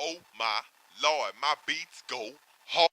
Oh my lord, my beats go hard.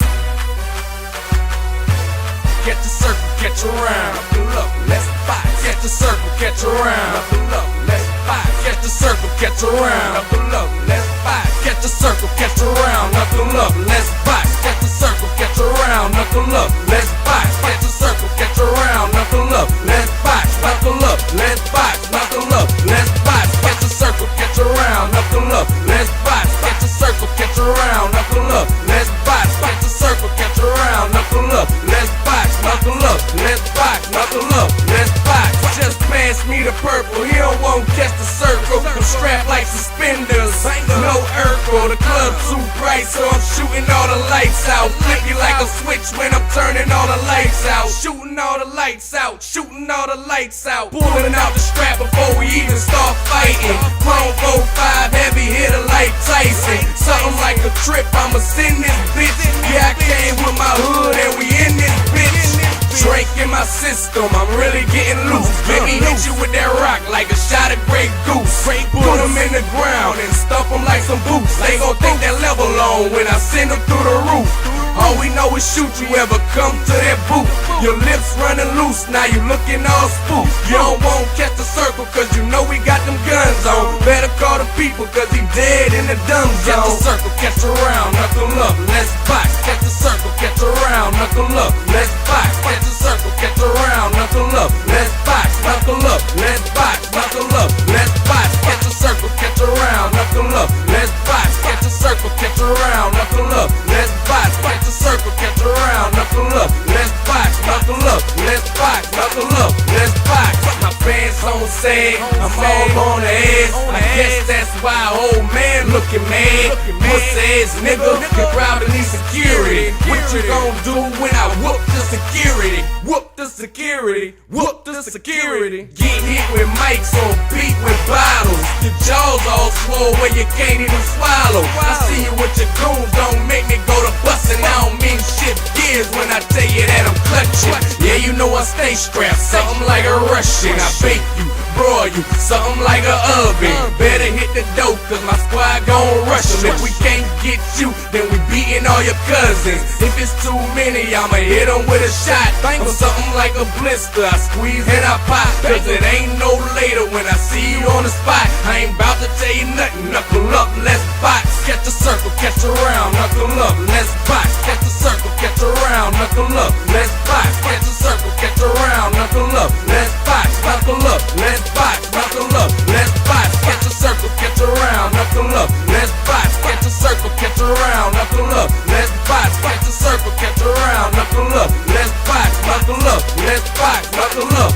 Catch a circle, catch a round. Knuckle up, let's fight. Catch a circle, catch a round. Knuckle up, let's fight. Catch a circle, catch a round. Knuckle up, let's fight. Catch a circle, catch a round. Knuckle up, let's fight. Catch a circle, catch a round. Knuckle up, let's fight. Catch a circle, catch a round. Knuckle up, let's fight. Knuckle up, let's fight. Knuckle up, let's fight. Catch a circle, catch a round. Knuckle up, let's fight. Catch a circle, catch a round. Knuckle up, let's fight. Catch a circle, catch a round. Knuckle up, let's fight. Knuckle up, let's fight. Knuckle up, let's fight. Just pass me the purple. He don't want catch the circle. I'm strapped like suspenders. No Urkel. The club too bright, so I'm shooting all the lights out. Flip you like a switch when I'm turning all the lights out. Shooting all the lights out. Shooting all the lights out. Pulling out the strap before we even start fighting. Chrome 4-5 heavy hitter like Tyson. Something like a trip. I'ma send this bitch. Yeah, I came with my hood and we in this bitch. Drink in my system, I'm really getting loose. Let me hit you with that rock like a shot of Grey Goose. Put them in the ground and stump them like some boots. They gon' think that level on when I send them through the roof. All we know is shoot, you ever come to that booth. Your lips running loose, now you looking all spooked. You don't want catch the circle, cause you know we got them guns on. Better call the people, cause he dead in the dumb zone. Catch the circle, catch a round, knuckle up, let's box. Catch the circle, catch a round, knuckle up, let's box. Catch the circle, catch a round, knuckle up, let's box. Knuckle up, let's box. Knuckle up, let's box. Catch a circle, catch a round, knuckle up, let's box. Catch a circle, catch a round, knuckle up, let's box. Catch a circle, catch a round, knuckle up, let's box. Knuckle up, let's box. Knuckle up, let's box. My pants on sag, I'm all on the edge. I guess that's why old man looking mad. Pussy ass nigga, you probably need security. What you gon' do when I whoop the security? Whoop the security, whoop the security. Get hit with mics on beat with bottles. Your jaws all swole where you can't even swallow. I see you with your goons, don't make me go to bustin'. I don't mean shit gears when I tell you that I'm clutching. Yeah, you know I stay strapped, something like a Russian. I bake you, broil you, something like a oven. Better hit the dope, cause my squad gon' rush 'em. If we can't get you, then we beatin' all your cousins. If it's too many, I'ma hit 'em with a shot. Or something like a blister, I squeeze and I pop. Cause it ain't no later when I see you on the spot. I ain't bout to tell you nothing, knuckle up, let's box. Catch a circle, catch a round, knuckle up, let's box. Catch a circle, catch a round, knuckle up, let's box. Catch a circle, catch a round, knuckle up, let's box. Knuckle up, let's box. Knuckle up, let's box. Catch a circle, catch a round, knuckle up, let's box. Catch a circle, catch a round, knuckle up, let's box. Catch a circle, catch a round, knuckle up, let's box. Knuckle up, let's box. Knuckle up.